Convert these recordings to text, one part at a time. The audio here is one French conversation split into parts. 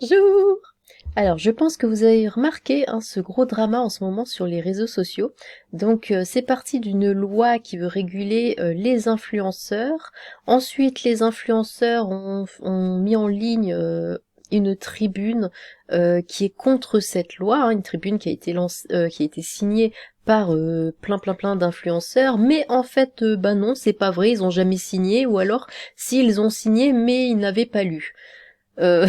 Bonjour! Alors, je pense que vous avez remarqué ce gros drama en ce moment sur les réseaux sociaux. Donc, c'est parti d'une loi qui veut réguler les influenceurs. Ensuite, les influenceurs ont mis en ligne une tribune qui est contre cette loi, une tribune qui a été qui a été signée par plein d'influenceurs, mais en fait, bah non, c'est pas vrai, ils ont jamais signé, ou alors, s'ils ont signé, mais ils n'avaient pas lu. Euh,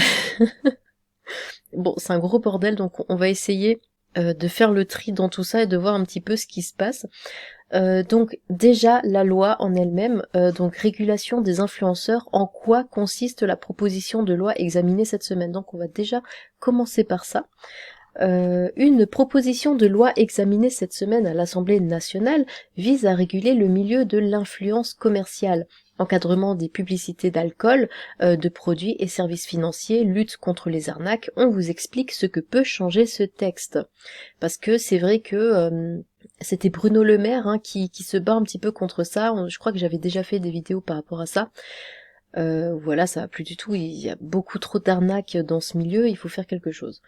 Bon, c'est un gros bordel, donc on va essayer de faire le tri dans tout ça et de voir un petit peu ce qui se passe. Donc déjà, la loi en elle-même, donc régulation des influenceurs, en quoi consiste la proposition de loi examinée cette semaine. Donc on va déjà commencer par ça. Une proposition de loi examinée cette semaine à l'Assemblée nationale vise à réguler le milieu de l'influence commerciale, encadrement des publicités d'alcool, de produits et services financiers, lutte contre les arnaques. On vous explique ce que peut changer ce texte. Parce que c'est vrai que c'était Bruno Le Maire qui se bat un petit peu contre ça. Je crois que j'avais déjà fait des vidéos par rapport à ça. Voilà, ça va plus du tout, il y a beaucoup trop d'arnaques dans ce milieu, il faut faire quelque chose.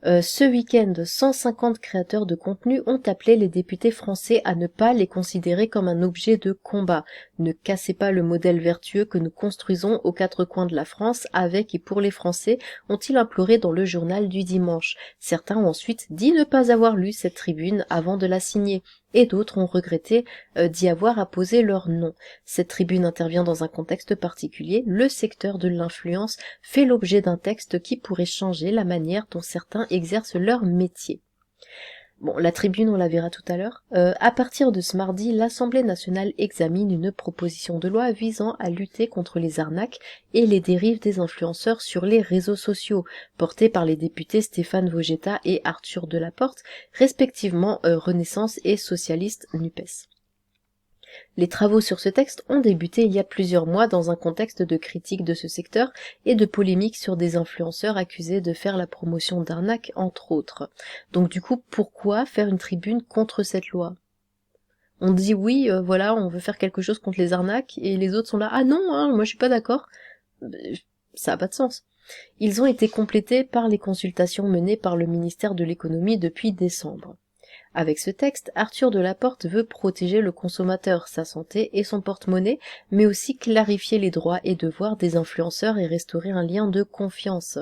Ce week-end, 150 créateurs de contenu ont appelé les députés français à ne pas les considérer comme un objet de combat. Ne cassez pas le modèle vertueux que nous construisons aux quatre coins de la France avec et pour les Français, ont-ils imploré dans le journal du dimanche. Certains ont ensuite dit ne pas avoir lu cette tribune avant de la signer, et d'autres ont regretté d'y avoir apposé leur nom. Cette tribune intervient dans un contexte particulier, le secteur de l'influence fait l'objet d'un texte qui pourrait changer la manière dont certains exercent leur métier. Bon, la tribune, on la verra tout à l'heure. À partir de ce mardi, l'Assemblée nationale examine une proposition de loi visant à lutter contre les arnaques et les dérives des influenceurs sur les réseaux sociaux, portée par les députés Stéphane Vogetta et Arthur Delaporte, respectivement Renaissance et Socialiste NUPES. Les travaux sur ce texte ont débuté il y a plusieurs mois dans un contexte de critique de ce secteur et de polémique sur des influenceurs accusés de faire la promotion d'arnaques, entre autres. Donc du coup, pourquoi faire une tribune contre cette loi? On dit oui, voilà, on veut faire quelque chose contre les arnaques, et les autres sont là, ah non, moi je suis pas d'accord. Ça n'a pas de sens. Ils ont été complétés par les consultations menées par le ministère de l'économie depuis décembre. Avec ce texte, Arthur Delaporte veut protéger le consommateur, sa santé et son porte-monnaie, mais aussi clarifier les droits et devoirs des influenceurs et restaurer un lien de confiance.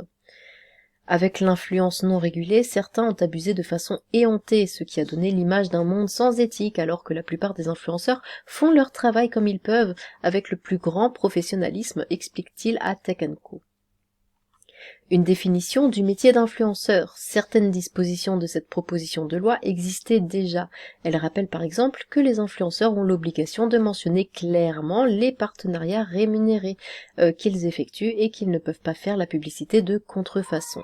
Avec l'influence non régulée, certains ont abusé de façon éhontée, ce qui a donné l'image d'un monde sans éthique, alors que la plupart des influenceurs font leur travail comme ils peuvent, avec le plus grand professionnalisme, explique-t-il à Tech & Co. Une définition du métier d'influenceur. Certaines dispositions de cette proposition de loi existaient déjà. Elle rappelle par exemple que les influenceurs ont l'obligation de mentionner clairement les partenariats rémunérés qu'ils effectuent et qu'ils ne peuvent pas faire la publicité de contrefaçon.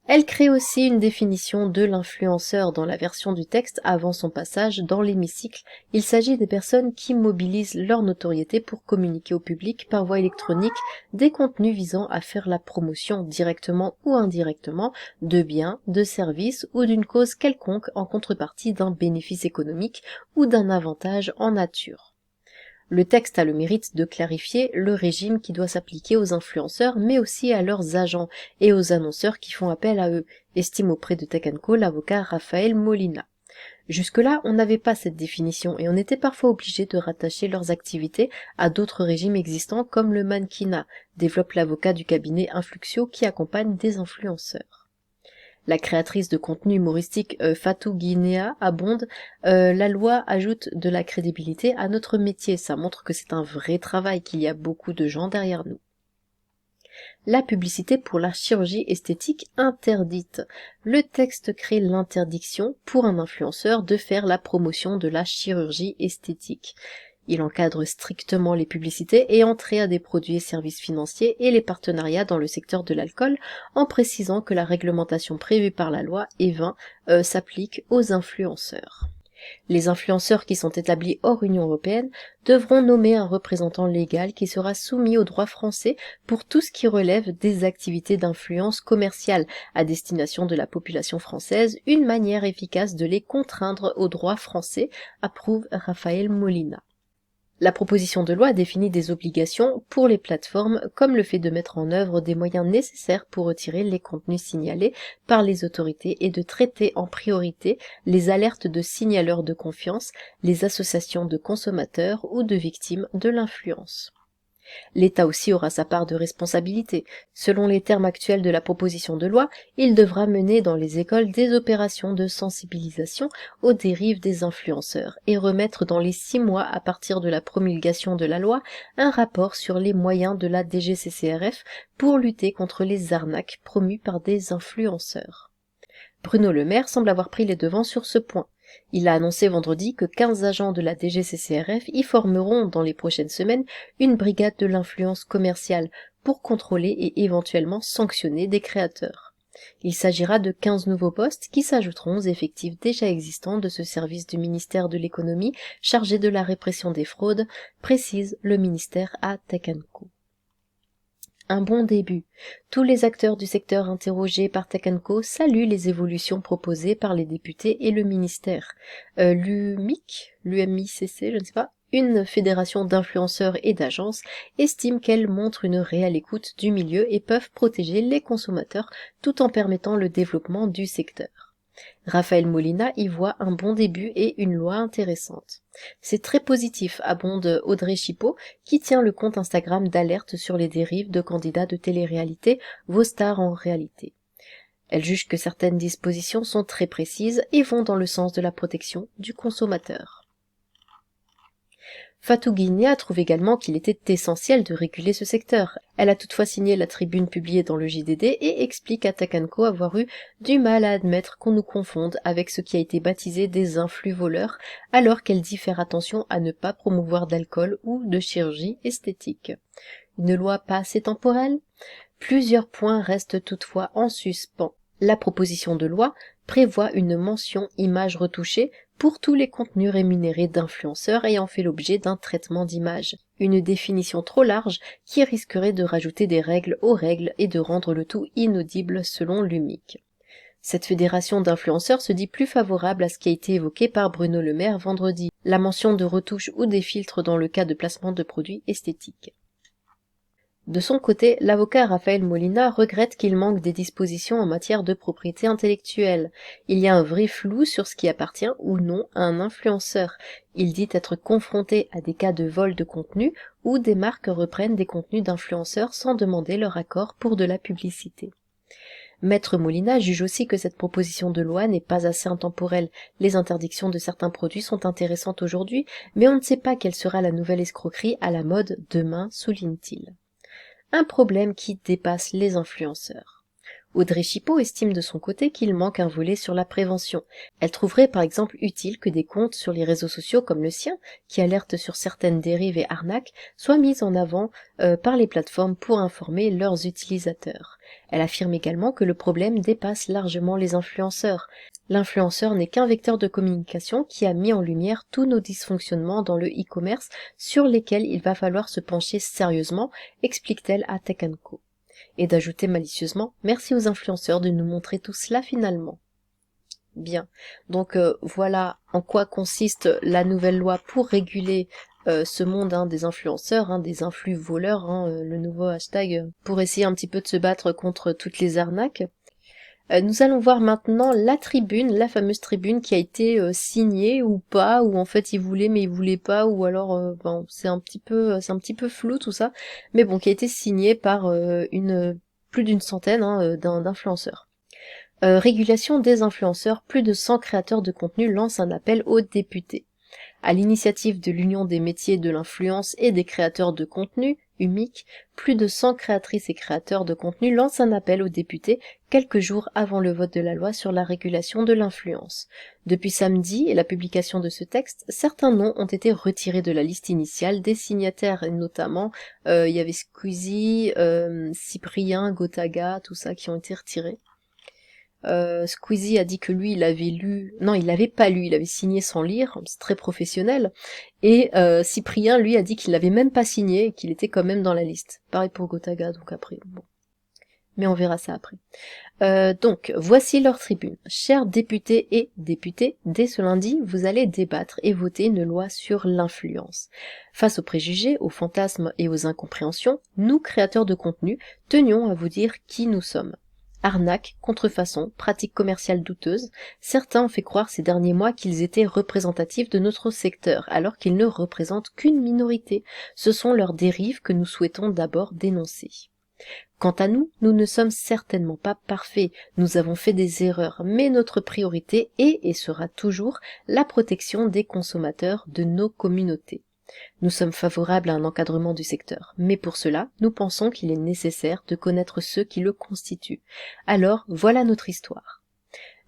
Elle crée aussi une définition de l'influenceur dans la version du texte avant son passage dans l'hémicycle. Il s'agit des personnes qui mobilisent leur notoriété pour communiquer au public par voie électronique des contenus visant à faire la promotion directement ou indirectement de biens, de services ou d'une cause quelconque en contrepartie d'un bénéfice économique ou d'un avantage en nature. Le texte a le mérite de clarifier le régime qui doit s'appliquer aux influenceurs, mais aussi à leurs agents et aux annonceurs qui font appel à eux, estime auprès de Tech & Co l'avocat Raphaël Molina. Jusque-là, on n'avait pas cette définition et on était parfois obligé de rattacher leurs activités à d'autres régimes existants comme le mannequinat, développe l'avocat du cabinet Influxio qui accompagne des influenceurs. La créatrice de contenu humoristique Fatou Guinea abonde la loi ajoute de la crédibilité à notre métier. Ça montre que c'est un vrai travail, qu'il y a beaucoup de gens derrière nous. La publicité pour la chirurgie esthétique interdite. Le texte crée l'interdiction pour un influenceur de faire la promotion de la chirurgie esthétique. Il encadre strictement les publicités et entrées à des produits et services financiers et les partenariats dans le secteur de l'alcool en précisant que la réglementation prévue par la loi E20 s'applique aux influenceurs. Les influenceurs qui sont établis hors Union européenne devront nommer un représentant légal qui sera soumis au droit français pour tout ce qui relève des activités d'influence commerciale à destination de la population française, une manière efficace de les contraindre au droit français, approuve Raphaël Molina. La proposition de loi définit des obligations pour les plateformes, comme le fait de mettre en œuvre des moyens nécessaires pour retirer les contenus signalés par les autorités et de traiter en priorité les alertes de signaleurs de confiance, les associations de consommateurs ou de victimes de l'influence. L'État aussi aura sa part de responsabilité. Selon les termes actuels de la proposition de loi, il devra mener dans les écoles des opérations de sensibilisation aux dérives des influenceurs et remettre dans les 6 mois à partir de la promulgation de la loi un rapport sur les moyens de la DGCCRF pour lutter contre les arnaques promues par des influenceurs. Bruno Le Maire semble avoir pris les devants sur ce point. Il a annoncé vendredi que 15 agents de la DGCCRF y formeront dans les prochaines semaines une brigade de l'influence commerciale pour contrôler et éventuellement sanctionner des créateurs. Il s'agira de 15 nouveaux postes qui s'ajouteront aux effectifs déjà existants de ce service du ministère de l'économie chargé de la répression des fraudes, précise le ministère à Tech & Co. Un bon début. Tous les acteurs du secteur interrogés par Tech & Co saluent les évolutions proposées par les députés et le ministère. L'UMIC, je ne sais pas, une fédération d'influenceurs et d'agences, estime qu'elles montrent une réelle écoute du milieu et peuvent protéger les consommateurs tout en permettant le développement du secteur. Raphaël Molina y voit un bon début et une loi intéressante. C'est très positif, abonde Audrey Chipot, qui tient le compte Instagram d'alerte sur les dérives de candidats de télé-réalité, vos stars en réalité. Elle juge que certaines dispositions sont très précises et vont dans le sens de la protection du consommateur. Fatou Guinia trouve également qu'il était essentiel de réguler ce secteur. Elle a toutefois signé la tribune publiée dans le JDD et explique à Tech & Co avoir eu du mal à admettre qu'on nous confonde avec ce qui a été baptisé des influx voleurs, alors qu'elle dit faire attention à ne pas promouvoir d'alcool ou de chirurgie esthétique. Une loi pas assez temporelle ? Plusieurs points restent toutefois en suspens. La proposition de loi prévoit une mention image retouchée pour tous les contenus rémunérés d'influenceurs ayant fait l'objet d'un traitement d'image. Une définition trop large qui risquerait de rajouter des règles aux règles et de rendre le tout inaudible selon l'UMIC. Cette fédération d'influenceurs se dit plus favorable à ce qui a été évoqué par Bruno Le Maire vendredi, la mention de retouches ou des filtres dans le cas de placement de produits esthétiques. De son côté, l'avocat Raphaël Molina regrette qu'il manque des dispositions en matière de propriété intellectuelle. Il y a un vrai flou sur ce qui appartient ou non à un influenceur. Il dit être confronté à des cas de vol de contenu où des marques reprennent des contenus d'influenceurs sans demander leur accord pour de la publicité. Maître Molina juge aussi que cette proposition de loi n'est pas assez intemporelle. Les interdictions de certains produits sont intéressantes aujourd'hui, mais on ne sait pas quelle sera la nouvelle escroquerie à la mode demain, souligne-t-il. Un problème qui dépasse les influenceurs. Audrey Chipot estime de son côté qu'il manque un volet sur la prévention. Elle trouverait par exemple utile que des comptes sur les réseaux sociaux comme le sien, qui alertent sur certaines dérives et arnaques, soient mis en avant par les plateformes pour informer leurs utilisateurs. Elle affirme également que le problème dépasse largement les influenceurs. L'influenceur n'est qu'un vecteur de communication qui a mis en lumière tous nos dysfonctionnements dans le e-commerce sur lesquels il va falloir se pencher sérieusement, explique-t-elle à Tech & Co. Et d'ajouter malicieusement « Merci aux influenceurs de nous montrer tout cela finalement ». Bien, donc voilà en quoi consiste la nouvelle loi pour réguler ce monde des influenceurs, des influx voleurs, le nouveau hashtag pour essayer un petit peu de se battre contre toutes les arnaques. Nous allons voir maintenant la tribune, la fameuse tribune qui a été signée ou pas, ou en fait il voulait mais il voulait pas, ou alors c'est un petit peu flou tout ça, mais bon, qui a été signée par plus d'une centaine d'influenceurs. Régulation des influenceurs, plus de 100 créateurs de contenu lancent un appel aux députés. À l'initiative de l'Union des métiers de l'influence et des créateurs de contenu, UMIC, plus de 100 créatrices et créateurs de contenu lancent un appel aux députés quelques jours avant le vote de la loi sur la régulation de l'influence. Depuis samedi et la publication de ce texte, certains noms ont été retirés de la liste initiale des signataires, et notamment il y avait Squeezie, Cyprien, Gotaga, tout ça qui ont été retirés. Squeezie a dit que lui il l'avait pas lu, il avait signé sans lire, c'est très professionnel, et Cyprien lui a dit qu'il l'avait même pas signé et qu'il était quand même dans la liste. Pareil pour Gotaga, donc après, bon. mais on verra ça après. Donc, voici leur tribune. Chers députés et députées, dès ce lundi, vous allez débattre et voter une loi sur l'influence. Face aux préjugés, aux fantasmes et aux incompréhensions, nous, créateurs de contenu, tenions à vous dire qui nous sommes. Arnaques, contrefaçons, pratiques commerciales douteuses, certains ont fait croire ces derniers mois qu'ils étaient représentatifs de notre secteur, alors qu'ils ne représentent qu'une minorité. Ce sont leurs dérives que nous souhaitons d'abord dénoncer. Quant à nous, nous ne sommes certainement pas parfaits, nous avons fait des erreurs, mais notre priorité est et sera toujours la protection des consommateurs de nos communautés. Nous sommes favorables à un encadrement du secteur, mais pour cela, nous pensons qu'il est nécessaire de connaître ceux qui le constituent. Alors, voilà notre histoire.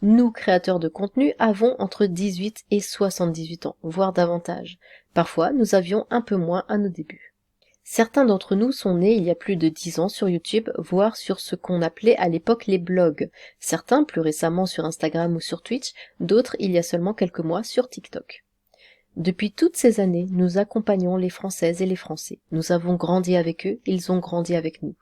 Nous, créateurs de contenu, avons entre 18 et 78 ans, voire davantage. Parfois, nous avions un peu moins à nos débuts. Certains d'entre nous sont nés il y a plus de 10 ans sur YouTube, voire sur ce qu'on appelait à l'époque les blogs. Certains plus récemment sur Instagram ou sur Twitch, d'autres il y a seulement quelques mois sur TikTok. Depuis toutes ces années, nous accompagnons les Françaises et les Français. Nous avons grandi avec eux, ils ont grandi avec nous.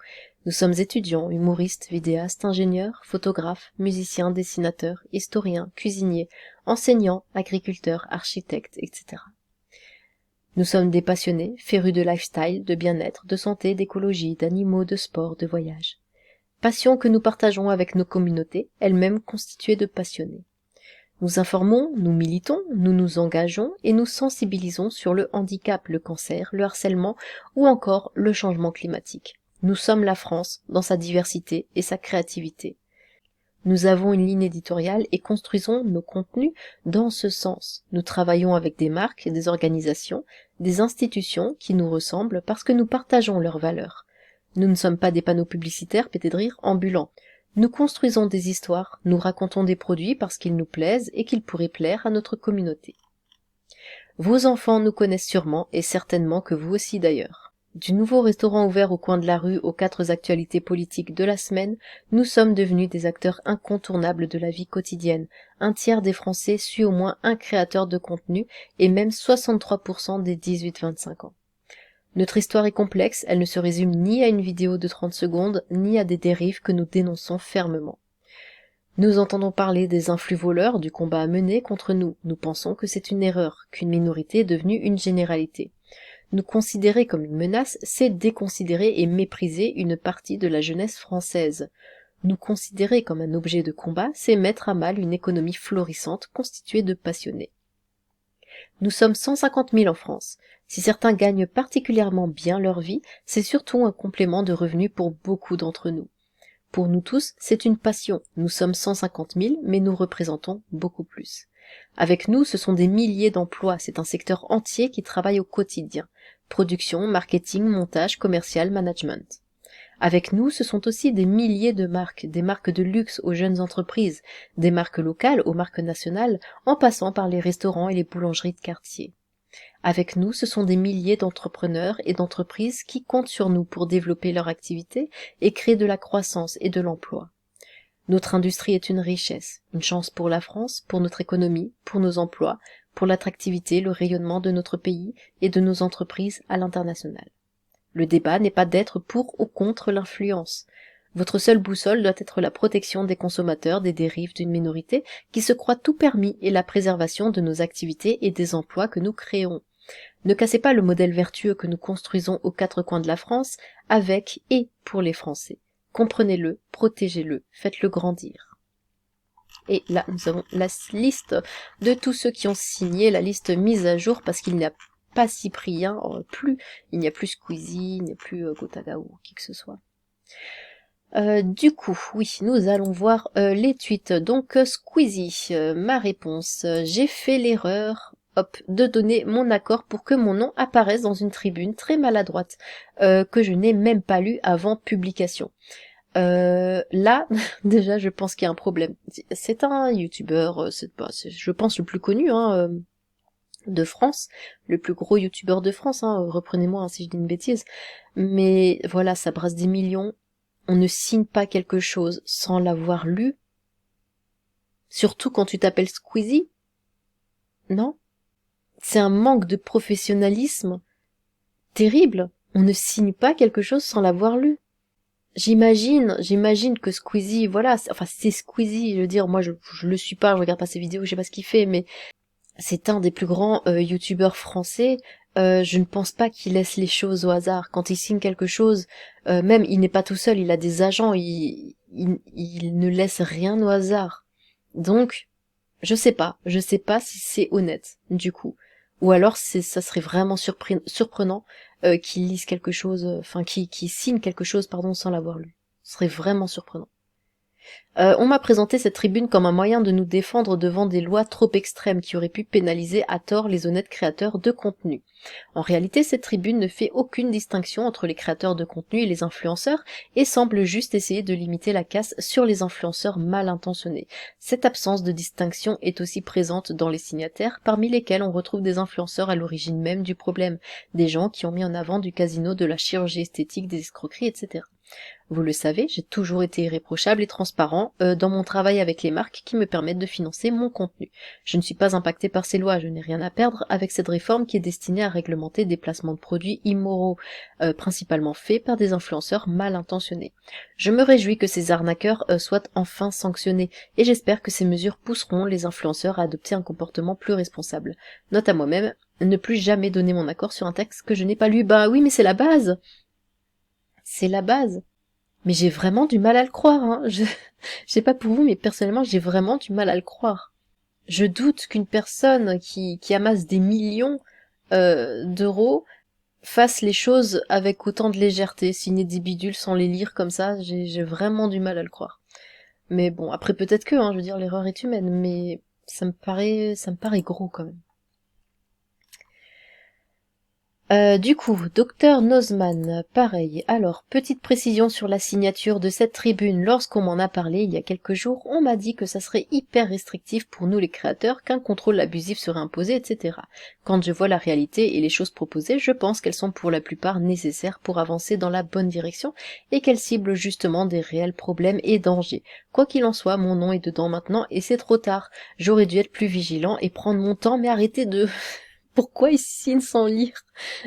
Nous sommes étudiants, humoristes, vidéastes, ingénieurs, photographes, musiciens, dessinateurs, historiens, cuisiniers, enseignants, agriculteurs, architectes, etc. Nous sommes des passionnés, férus de lifestyle, de bien-être, de santé, d'écologie, d'animaux, de sport, de voyage. Passion que nous partageons avec nos communautés, elles-mêmes constituées de passionnés. Nous informons, nous militons, nous nous engageons et nous sensibilisons sur le handicap, le cancer, le harcèlement ou encore le changement climatique. Nous sommes la France dans sa diversité et sa créativité. Nous avons une ligne éditoriale et construisons nos contenus dans ce sens. Nous travaillons avec des marques, des organisations, des institutions qui nous ressemblent parce que nous partageons leurs valeurs. Nous ne sommes pas des panneaux publicitaires pétés de rire ambulants. Nous construisons des histoires, nous racontons des produits parce qu'ils nous plaisent et qu'ils pourraient plaire à notre communauté. Vos enfants nous connaissent sûrement et certainement que vous aussi d'ailleurs. Du nouveau restaurant ouvert au coin de la rue aux 4 actualités politiques de la semaine, nous sommes devenus des acteurs incontournables de la vie quotidienne. Un tiers des Français suit au moins un créateur de contenu et même 63% des 18-25 ans. Notre histoire est complexe, elle ne se résume ni à une vidéo de 30 secondes, ni à des dérives que nous dénonçons fermement. Nous entendons parler des influx voleurs, du combat à mener contre nous. Nous pensons que c'est une erreur, qu'une minorité est devenue une généralité. Nous considérer comme une menace, c'est déconsidérer et mépriser une partie de la jeunesse française. Nous considérer comme un objet de combat, c'est mettre à mal une économie florissante constituée de passionnés. Nous sommes 150 000 en France. Si certains gagnent particulièrement bien leur vie, c'est surtout un complément de revenus pour beaucoup d'entre nous. Pour nous tous, c'est une passion. Nous sommes 150 000, mais nous représentons beaucoup plus. Avec nous, ce sont des milliers d'emplois, c'est un secteur entier qui travaille au quotidien. Production, marketing, montage, commercial, management. Avec nous, ce sont aussi des milliers de marques, des marques de luxe aux jeunes entreprises, des marques locales aux marques nationales, en passant par les restaurants et les boulangeries de quartier. Avec nous, ce sont des milliers d'entrepreneurs et d'entreprises qui comptent sur nous pour développer leur activité et créer de la croissance et de l'emploi. Notre industrie est une richesse, une chance pour la France, pour notre économie, pour nos emplois, pour l'attractivité, le rayonnement de notre pays et de nos entreprises à l'international. Le débat n'est pas d'être pour ou contre l'influence. Votre seule boussole doit être la protection des consommateurs des dérives d'une minorité qui se croit tout permis et la préservation de nos activités et des emplois que nous créons. Ne cassez pas le modèle vertueux que nous construisons aux 4 coins de la France avec et pour les Français. Comprenez-le, protégez-le, faites-le grandir. Et là, nous avons la liste de tous ceux qui ont signé, la liste mise à jour, parce qu'il n'y a pas Cyprien, il n'y a plus Squeezie, il n'y a plus Gotaga ou qui que ce soit. Du coup, oui, nous allons voir les tweets. Donc, Squeezie, ma réponse. J'ai fait l'erreur, de donner mon accord pour que mon nom apparaisse dans une tribune très maladroite, que je n'ai même pas lue avant publication. Là, déjà, je pense qu'il y a un problème. C'est un youtubeur, je pense le plus connu, de France, le plus gros youtubeur de France, reprenez-moi si je dis une bêtise. Mais voilà, ça brasse des millions. On ne signe pas quelque chose sans l'avoir lu. Surtout quand tu t'appelles Squeezie. Non? C'est un manque de professionnalisme terrible. On ne signe pas quelque chose sans l'avoir lu. j'imagine que Squeezie, voilà, enfin c'est Squeezie, je veux dire, moi je le suis pas, je regarde pas ses vidéos, je sais pas ce qu'il fait, mais c'est un des plus grands youtubeurs français. Je ne pense pas qu'il laisse les choses au hasard. Quand il signe quelque chose, même il n'est pas tout seul, il a des agents, il ne laisse rien au hasard. Donc, je sais pas si c'est honnête, du coup. Ou alors ça serait vraiment surprenant qu'il lise quelque chose, enfin qu'il signe quelque chose, pardon, sans l'avoir lu. Ce serait vraiment surprenant. On m'a présenté cette tribune comme un moyen de nous défendre devant des lois trop extrêmes qui auraient pu pénaliser à tort les honnêtes créateurs de contenu. En réalité, cette tribune ne fait aucune distinction entre les créateurs de contenu et les influenceurs et semble juste essayer de limiter la casse sur les influenceurs mal intentionnés. Cette absence de distinction est aussi présente dans les signataires, parmi lesquels on retrouve des influenceurs à l'origine même du problème, des gens qui ont mis en avant du casino, de la chirurgie esthétique, des escroqueries, etc. Vous le savez, j'ai toujours été irréprochable et transparent dans mon travail avec les marques qui me permettent de financer mon contenu. Je ne suis pas impacté par ces lois, je n'ai rien à perdre avec cette réforme qui est destinée à réglementer des placements de produits immoraux, principalement faits par des influenceurs mal intentionnés. Je me réjouis que ces arnaqueurs soient enfin sanctionnés, et j'espère que ces mesures pousseront les influenceurs à adopter un comportement plus responsable. Note à moi-même, ne plus jamais donner mon accord sur un texte que je n'ai pas lu. Bah oui, mais c'est la base. C'est la base. Mais j'ai vraiment du mal à le croire, hein. Je sais pas pour vous, mais personnellement, j'ai vraiment du mal à le croire. Je doute qu'une personne qui amasse des millions d'euros fasse les choses avec autant de légèreté, signer des bidules sans les lire comme ça, j'ai vraiment du mal à le croire. Mais bon, après peut-être que, hein, je veux dire, l'erreur est humaine, mais ça me paraît gros quand même. Du coup, Docteur Nozman, pareil. Alors, petite précision sur la signature de cette tribune. Lorsqu'on m'en a parlé il y a quelques jours, on m'a dit que ça serait hyper restrictif pour nous les créateurs, qu'un contrôle abusif serait imposé, etc. Quand je vois la réalité et les choses proposées, je pense qu'elles sont pour la plupart nécessaires pour avancer dans la bonne direction et qu'elles ciblent justement des réels problèmes et dangers. Quoi qu'il en soit, mon nom est dedans maintenant et c'est trop tard. J'aurais dû être plus vigilant et prendre mon temps, mais arrêtez de... Pourquoi ils signent sans lire?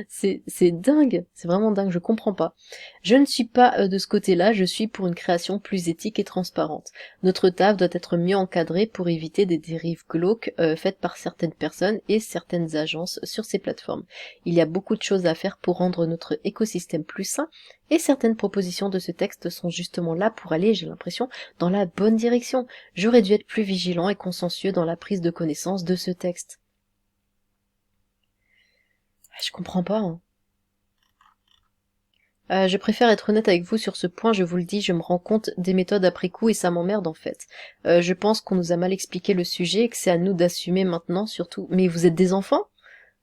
C'est dingue, c'est vraiment dingue, je comprends pas. Je ne suis pas de ce côté-là, je suis pour une création plus éthique et transparente. Notre taf doit être mieux encadré pour éviter des dérives glauques faites par certaines personnes et certaines agences sur ces plateformes. Il y a beaucoup de choses à faire pour rendre notre écosystème plus sain, et certaines propositions de ce texte sont justement là pour aller, j'ai l'impression, dans la bonne direction. J'aurais dû être plus vigilant et consciencieux dans la prise de connaissance de ce texte. Je comprends pas, hein. Je préfère être honnête avec vous sur ce point, je vous le dis, je me rends compte des méthodes après coup et ça m'emmerde en fait. Je pense qu'on nous a mal expliqué le sujet et que c'est à nous d'assumer maintenant surtout. Mais vous êtes des enfants?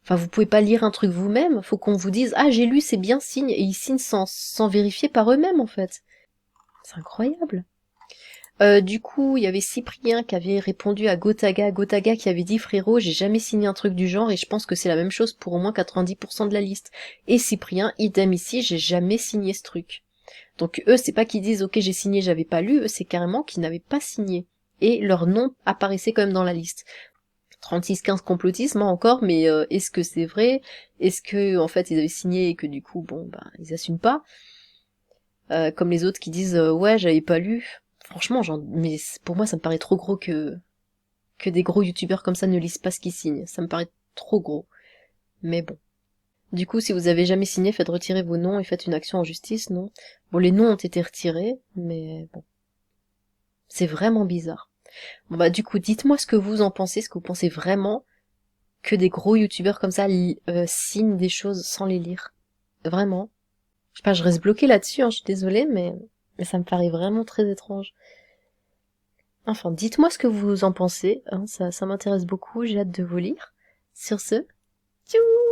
Enfin, vous pouvez pas lire un truc vous-même, faut qu'on vous dise «Ah, j'ai lu, c'est bien, signe» et ils signent sans vérifier par eux-mêmes en fait. C'est incroyable. Du coup, il y avait Cyprien qui avait répondu à Gotaga qui avait dit frérot, j'ai jamais signé un truc du genre et je pense que c'est la même chose pour au moins 90% de la liste. Et Cyprien, idem ici, j'ai jamais signé ce truc. Donc eux, c'est pas qu'ils disent ok j'ai signé, j'avais pas lu, eux c'est carrément qu'ils n'avaient pas signé. Et leur nom apparaissait quand même dans la liste. 36-15 complotisme encore, mais est-ce que c'est vrai? Est-ce que en fait ils avaient signé et que du coup bon bah ils assument pas? Comme les autres qui disent ouais j'avais pas lu. Franchement, mais pour moi ça me paraît trop gros que des gros youtubeurs comme ça ne lisent pas ce qu'ils signent. Ça me paraît trop gros. Mais bon. Du coup, si vous avez jamais signé, faites retirer vos noms et faites une action en justice, non? Bon, les noms ont été retirés, mais bon. C'est vraiment bizarre. Bon bah du coup, dites-moi ce que vous en pensez, ce que vous pensez vraiment que des gros youtubeurs comme ça signent des choses sans les lire. Vraiment. Je sais pas, je reste bloquée là-dessus, hein, je suis désolée, mais ça me paraît vraiment très étrange. Enfin, dites-moi ce que vous en pensez, hein, ça m'intéresse beaucoup, j'ai hâte de vous lire. Sur ce, tchou!